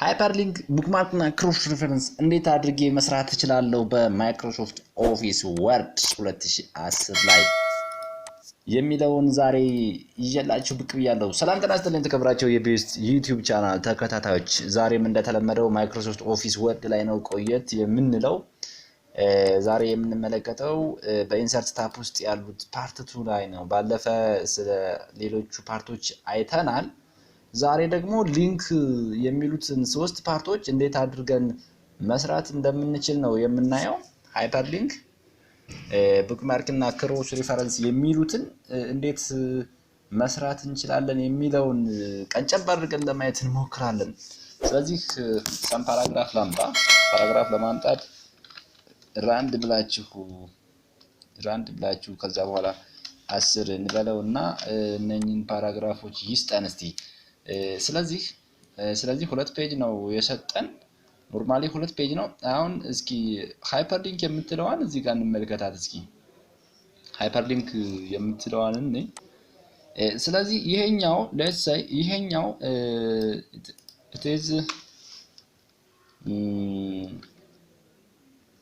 ሃይፐርሊንክ ቡክማርክ እና ክሮስ ሪፈረንስ እንዴት አድርጌ መስራት እችላለሁ በማይክሮሶፍት ኦፊስ ወርድ 2010 ላይ የሚለውን ዛሬ ይዤላችሁ ብቅ ብያለሁ። ሰላም ጤና ይስጥልኝ ተከብራችሁ የቤስት ዩቲዩብ ቻናል ተከታታዮች፣ ዛሬም እንደተለመደው ማይክሮሶፍት ኦፊስ ወርድ ላይ ነው ቆየት የምንለው። ዛሬ የምንመለከተው በኢንሰርት ታፕ ውስጥ ያሉት ፓርት 2 ላይ ነው። ባለፈ ስለ ሌሎቹ ፓርቶች አይተናል። ዛሬ ደግሞ ሊንክ የሚሉትን ሶስት ፓርቶች እንዴት አድርገን መስራት እንደምንችል ነው የምናየው። ሃይፐርሊንክ ቡክማርክ እና ክሮስ ሪፈረንስ የሚሉትን እንዴት መስራት እንችላለን የሚለውን ቀንጨብ አድርገን ለማየት እንሞክራለን። ስለዚህ ሰም ፓራግራፍ ለማምጣት ራንድ ብላችሁ ከዛ በኋላ 10 እንበለውና እነኚህን ፓራግራፎች ይስጠን እስቲ። ስለዚህ ሁለት ፔጅ ነው የሰጠን። ኖርማሊ ሁለት ፔጅ ነው። አሁን እስኪ ሃይፐርሊንክ የምትለዋን እዚህ ጋር እንመልከታት እስኪ። ሃይፐርሊንክ የምትለዋን ስለዚህ ይሄኛው let's say ይሄኛው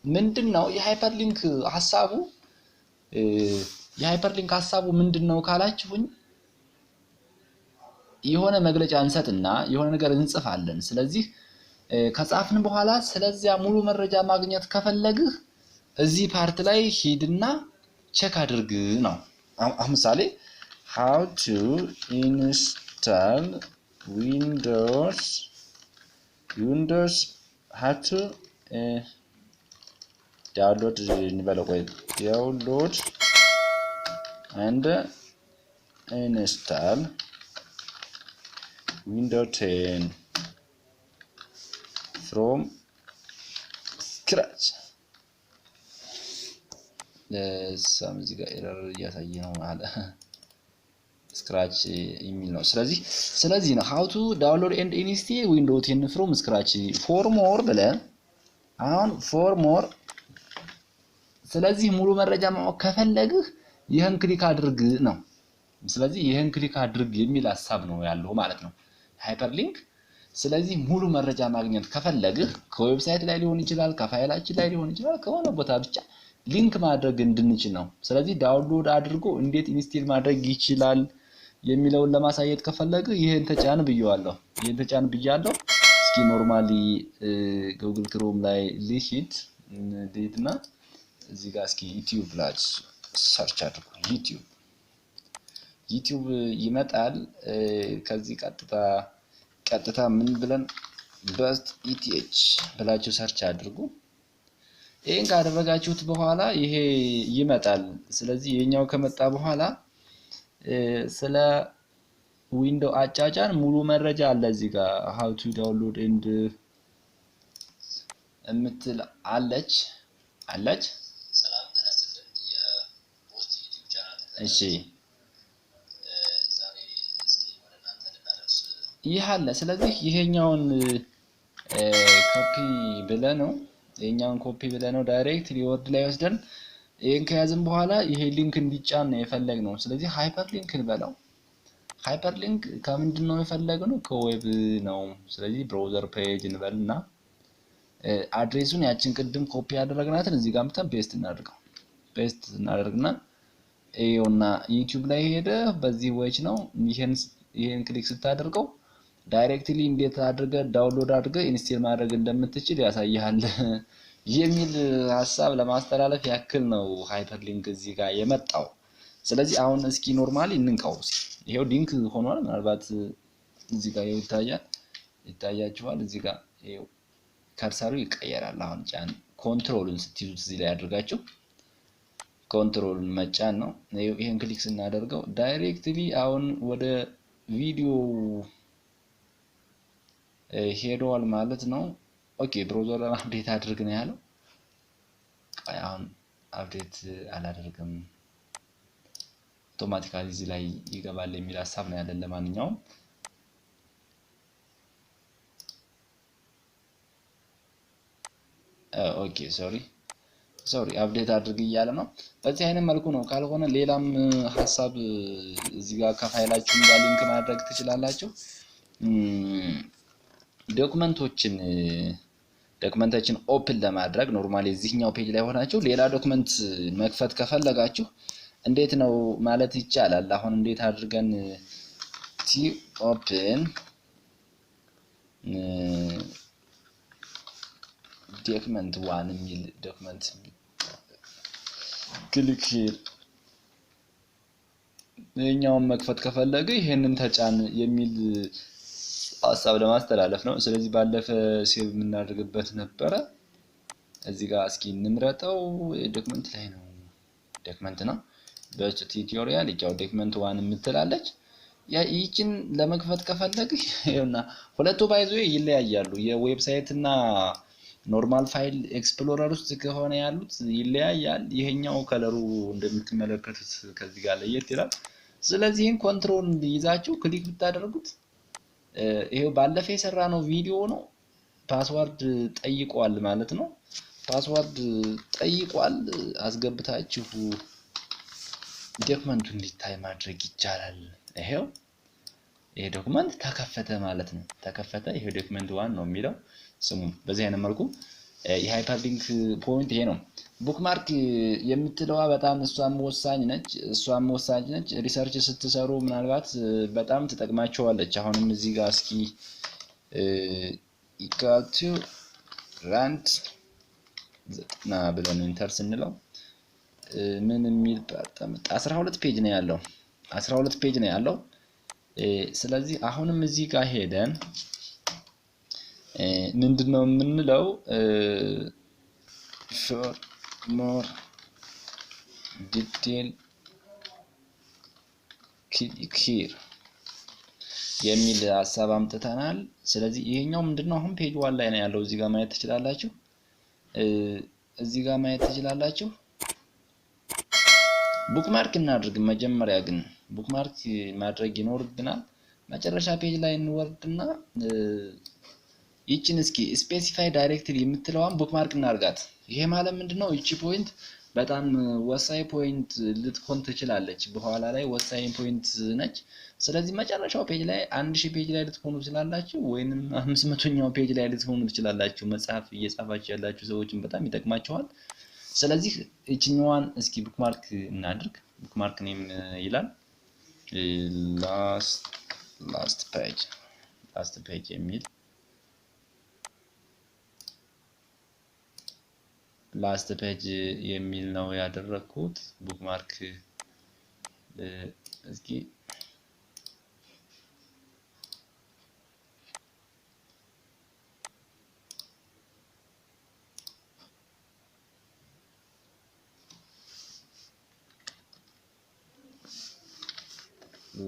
ምንድነው የሃይፐርሊንክ ሐሳቡ ምንድነው ካላችሁኝ፣ የሆነ መግለጫ እንሰጥና የሆነ ነገር እንጽፋለን። ስለዚህ ከጻፍን በኋላ ስለዚያ ሙሉ መረጃ ማግኘት ከፈለግህ እዚህ ፓርት ላይ ሂድና ቼክ አድርግ ነው። አሁን ምሳሌ how to install windows how to download and install Windows 10 from scratch. እዚህ ጋር ኤረር እያሳየ ነው ማለት scratch የሚል ነው። ስለዚህ ነው how to download and install Windows 10 from scratch for more ብለን አሁን for more። ስለዚህ ሙሉ መረጃ ማወቅ ከፈለግህ ይሄን ክሊክ አድርግ ነው። ስለዚህ ይሄን ክሊክ አድርግ የሚል ሐሳብ ነው ያለው ማለት ነው ሃይፐርሊንክ። ስለዚህ ሙሉ መረጃ ማግኘት ከፈለግህ ከዌብሳይት ላይ ሊሆን ይችላል፣ ከፋይላችን ላይ ሊሆን ይችላል፣ ከሆነ ቦታ ብቻ ሊንክ ማድረግ እንድንችል ነው። ስለዚህ ዳውንሎድ አድርጎ እንዴት ኢንስቶል ማድረግ ይችላል የሚለውን ለማሳየት ከፈለግህ ይሄን ተጫን ብያለሁ። እስኪ ኖርማሊ ጉግል ክሮም ላይ ልሂድ ዴትና እዚህ ጋር እስኪ ዩቲዩብ ብላችሁ ሰርች አድርጉ። ዩቲዩብ ይመጣል። ከዚህ ቀጥታ ምን ብለን BoosTETH ብላችሁ ሰርች አድርጉ። ይሄን ካደረጋችሁት በኋላ ይሄ ይመጣል። ስለዚህ የኛው ከመጣ በኋላ ስለ ዊንዶው አጫጫን ሙሉ መረጃ አለ እዚህ ጋር how to download and እምትል አለች። ሰላም ተነስተን የፖስት ዩቲዩብ ቻናል እሺ ዛሬ እስኪ ወደ እናንተ ልናደርስ ይህ አለ። ስለዚህ ይሄኛውን ኮፒ ብለነው ዳይሬክትሊ ወርድ ላይ ወስደን ይሄን ከያዝን በኋላ ይሄ ሊንክ እንዲጫን ነው የፈለግነው። ስለዚህ ሃይፐርሊንክ እንበለው። ሃይፐርሊንክ ከምንድነው የፈለግነው? ከዌብ ነው። ስለዚህ ብራውዘር ፔጅ እንበልና አድሬሱን ያችን ቅድም ኮፒ ያደረግናትን እዚህ ጋር መተን ፔስት እናደርግና ይሄውና ዩቲዩብ ላይ ሄደ። በዚህ ዌች ነው ይሄን ክሊክ ስታደርገው ዳይሬክትሊ እንዴት አድርገህ ዳውንሎድ አድርገህ ኢንስቶል ማድረግ እንደምትችል ያሳያል የሚል ሐሳብ ለማስተላለፍ ያክል ነው ሃይፐርሊንክ እዚህ ጋር የመጣው። ስለዚህ አሁን እስኪ ኖርማሊ እንንካው። ይሄው ሊንክ ሆኗል። ምናልባት እዚህ ጋር ይታያችኋል። እዚህ ጋር ይሄው ከርሰሩ ይቀየራል። አሁን ጫን ኮንትሮልን ስትይዙት እዚህ ላይ አድርጋችሁ ኮንትሮልን መጫን ነው። ይሄን ክሊክ ስናደርገው ዳይሬክትሊ አሁን ወደ ቪዲዮ ሄዷል ማለት ነው። ኦኬ ብራውዘርን አፕዴት አድርግ ነው ያለው። አሁን አፕዴት አላደርግም አውቶማቲካሊ እዚህ ላይ ይገባል የሚል ሐሳብ ነው ያለን። ለማንኛውም ኦኬ ሶሪ አፕዴት አድርግ እያለ ነው። በዚህ አይነት መልኩ ነው። ካልሆነ ሌላም ሐሳብ እዚህ ጋር ከፋይላችሁ ጋር ሊንክ ማድረግ ትችላላችሁ። ዶክመንቶችን ኦፕን ለማድረግ ኖርማሊ እዚህኛው ፔጅ ላይ ሆናችሁ ሌላ ዶክመንት መክፈት ከፈለጋችሁ እንዴት ነው ማለት ይቻላል። አሁን እንዴት አድርገን ቲ ኦፕን ዶክመንት 1 የሚል ዶክመንት ክሊክ ይሄኛውን መክፈት ከፈለገ ይሄንን ተጫን የሚል ሐሳብ ለማስተላለፍ ነው። ስለዚህ ባለፈ ሴቭ የምናደርግበት ነበረ። እዚህ ጋር እስኪ እንምረጠው። ዶክመንት ላይ ነው፣ ዶክመንት ነው። በቱቶሪያል ይጫው ዶክመንት 1 የምትላለች ይህችን ለመክፈት ከፈለግ ይሄውና ሁለቱ ባይዞ ይለያያሉ። የዌብሳይት እና ኖርማል ፋይል ኤክስፕሎረር ውስጥ ከሆነ ያሉት ይለያያል። ይሄኛው ከለሩ እንደምትመለከቱት ከዚህ ጋር ለየት ይላል። ስለዚህ ኮንትሮል ይዛችሁ ክሊክ ብታደርጉት ይሄው ባለፈ የሰራነው ቪዲዮ ነው። ፓስወርድ ጠይቋል ማለት ነው። ፓስወርድ ጠይቋል አስገብታችሁ ዶክመንቱ እንዲታይ ማድረግ ይቻላል። ይሄው ይሄ ዶክመንት ተከፈተ ማለት ነው። ተከፈተ። ይሄ ዶክመንት 1 ነው የሚለው ስሙ። በዚህ አይነት መልኩ የሃይፐርሊንክ ፖይንት ይሄ ነው። ቡክማርክ የምትለዋ በጣም እሷም ወሳኝ ነች። ሪሰርች ስትሰሩ ምናልባት በጣም ትጠቅማቸዋለች። አሁንም እዚህ ጋር እስኪ equal to rand 90 ብለን ኢንተር ስንለው ምን የሚል 12 ፔጅ ነው ያለው። 12 ፔጅ ነው ያለው። ስለዚህ አሁንም እዚህ ጋር ሄደን ምንድነው የምንለው for more detail click here የሚል ሐሳብ አምጥተናል። ስለዚህ ይሄኛው ምንድነው አሁን ፔጅ 1 ላይ ነው ያለው። እዚህ ጋር ማየት ትችላላችሁ። ቡክማርክ እናድርግ። መጀመሪያ ግን ቡክማርክ ማድረግ ይኖርብናል። መጨረሻ ፔጅ ላይ እንወርድና ይቺን እስኪ ስፔሲፋይ ዳይሬክትሊ የምትለዋን ቡክማርክ እናርጋት። ይሄ ማለት ምንድነው እቺ ፖይንት በጣም ወሳኝ ፖይንት ልትሆን ትችላለች። በኋላ ላይ ወሳኝ ፖይንት ነች። ስለዚህ መጨረሻው ፔጅ ላይ 1000 ፔጅ ላይ ልትሆኑ ትችላላችሁ፣ ወይንም 500ኛው ፔጅ ላይ ልትሆኑ ትችላላችሁ። መጽሐፍ እየጻፋችሁ ያላችሁ ሰዎችን በጣም ይጠቅማቸዋል። ስለዚህ እቺኛዋን እስኪ ቡክማርክ እናድርግ። ቡክማርክ ኔም ይላል ላስት ፔጅ የሚል ላስት ፔጅ የሚል ነው ያደረኩት። ቡክማርክ እስኪ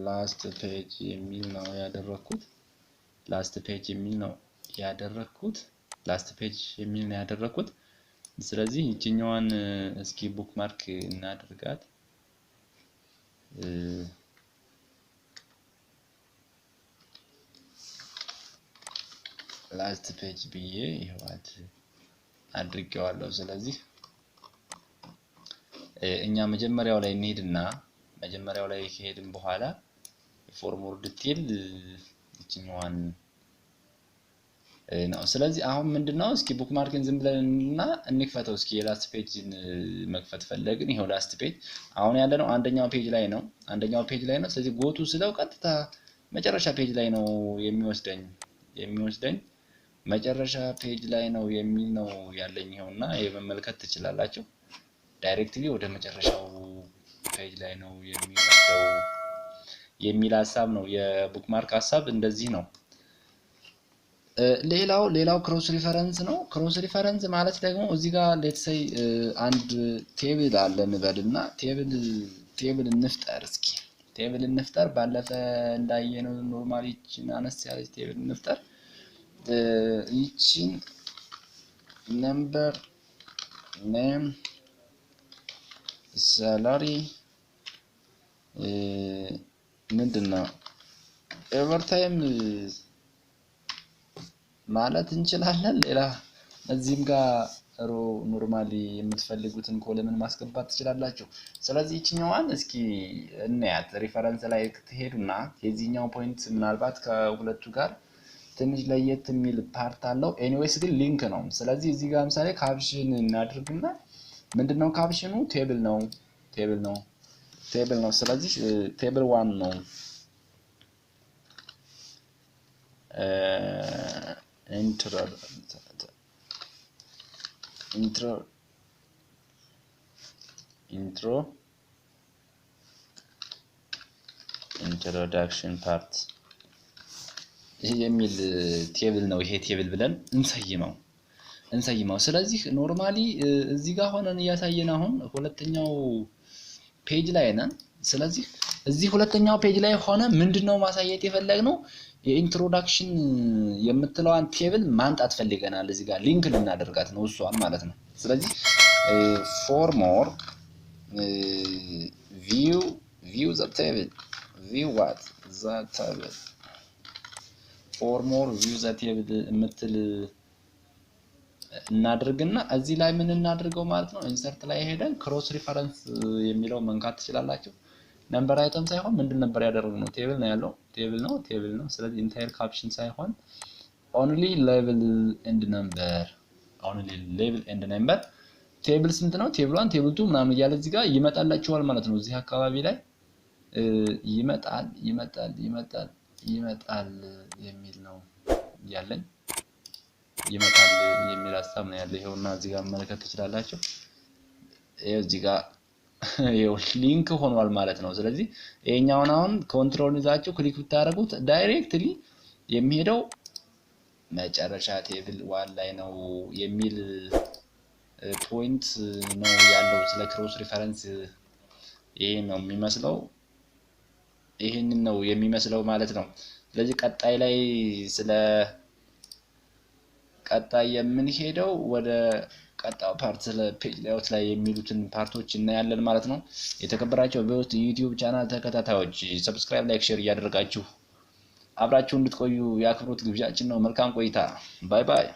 ላስት ፔጅ የሚል ነው ያደረኩት። ስለዚህ እቺኛዋን እስኪ ቡክማርክ እናድርጋት። ላስት ፔጅ ብዬ ይሄዋት አድርጌዋለሁ። ስለዚህ እኛ መጀመሪያው ላይ እንሄድና መጀመሪያው ላይ ከሄድን በኋላ ፎርሞር ዲቴል እቺኛዋን ነው። ስለዚህ አሁን ምንድነው እስኪ ቡክማርክን ዝም ብለንና እንክፈተው። እስኪ የላስት ፔጅን መክፈት ፈለግን። ይሄው ላስት ፔጅ አሁን ያለነው አንደኛው ፔጅ ላይ ነው። ስለዚህ ጎቱ ስለው ቀጥታ መጨረሻ ፔጅ ላይ ነው የሚወስደኝ መጨረሻ ፔጅ ላይ ነው የሚል ነው ያለኝ። ይሄውና የመመልከት ትችላላችሁ። ዳይሬክትሊ ወደ መጨረሻው ፔጅ ላይ ነው የሚወስደው የሚል ሐሳብ ነው። የቡክማርክ ሐሳብ እንደዚህ ነው። ሌላው ክሮስ ሪፈረንስ ነው። ክሮስ ሪፈረንስ ማለት ደግሞ እዚህ ጋር ሌትስ ሴይ አንድ ቴብል አለ እንበልና ቴብል እንፍጠር። እስኪ ቴብል እንፍጠር። ባለፈ እንዳየነው ኖርማሊ ይቺን አነስ ያለች ቴብል እንፍጠር። ይቺን ነምበር ኔም ሳላሪ ምንድነው ኤቨርታይም ማለት እንችላለን። ሌላ እዚህም ጋር ኖርማሊ የምትፈልጉትን ኮለምን ማስገባት ትችላላችሁ። ስለዚህ እቺኛዋን እስኪ እናያት። ሪፈረንስ ላይ ትሄዱና የዚህኛው ፖይንት ምናልባት ከሁለቱ ጋር ትንሽ ለየት የሚል ፓርት አለው። ኤኒዌይስ ግን ሊንክ ነው። ስለዚህ እዚህ ጋር ለምሳሌ ካፕሽን እናድርግና ምንድነው ካፕሽኑ? ቴብል ነው። ስለዚህ ቴብል 1 ነው። ኢንትሮዳክሽን ፓርት ይሄ የሚል ቴብል ነው። ይሄ ቴብል ብለን እንሰይመው። ስለዚህ ኖርማሊ እዚህ ጋር ሆነን እያሳየን አሁን ሁለተኛው ፔጅ ላይ ነን። ስለዚህ እዚህ ሁለተኛው ፔጅ ላይ ሆነ ምንድነው ማሳየት የፈለግነው? የኢንትሮዳክሽን የምትለዋን ቴብል ማምጣት ፈልገናል። እዚህ ጋር ሊንክ ልናደርጋት ነው እሷን ማለት ነው። ስለዚህ for more view the table for more view the table የምትል እናድርግና እዚህ ላይ ምን እናድርገው ማለት ነው? ኢንሰርት ላይ ሄደን ክሮስ ሪፈረንስ የሚለው መንካት ትችላላችሁ። ነምበር አይተም ሳይሆን ምንድን ነበር ያደረግነው? ቴብል ነው ያለው። ቴብል ነው። ስለዚህ ኢንታየር ካፕሽን ሳይሆን only label and number ቴብል ስንት ነው? ቴብል 1 ቴብል 2 ምናምን እያለ እዚህ ጋር ይመጣላችኋል ማለት ነው። እዚህ አካባቢ ላይ ይመጣል የሚል ነው ያለኝ። ይመጣል የሚል ሐሳብ ነው ያለው። ይሄውና እዚህ ጋር መመልከት ትችላላችሁ። እዚህ ጋር ይሄው ሊንክ ሆኗል ማለት ነው። ስለዚህ ይሄኛውን አሁን ኮንትሮል ይዛችሁ ክሊክ ብታደርጉት ዳይሬክትሊ የሚሄደው መጨረሻ ቴብል 1 ላይ ነው የሚል ፖይንት ነው ያለው። ስለ ክሮስ ሪፈረንስ ይሄ ነው የሚመስለው። ይሄንን ነው የሚመስለው ማለት ነው። ስለዚህ ቀጣይ ላይ ቀጣይ የምንሄደው ወደ ቀጣው ፓርት ስለ ፔጅ ሌአውት ላይ የሚሉትን ፓርቶች እናያለን ማለት ነው። የተከበራችሁ በውስጥ ዩቲዩብ ቻናል ተከታታዮች ሰብስክራይብ፣ ላይክ፣ ሼር እያደረጋችሁ አብራችሁ እንድትቆዩ የአክብሮት ግብዣችን ነው። መልካም ቆይታ። ባይ ባይ።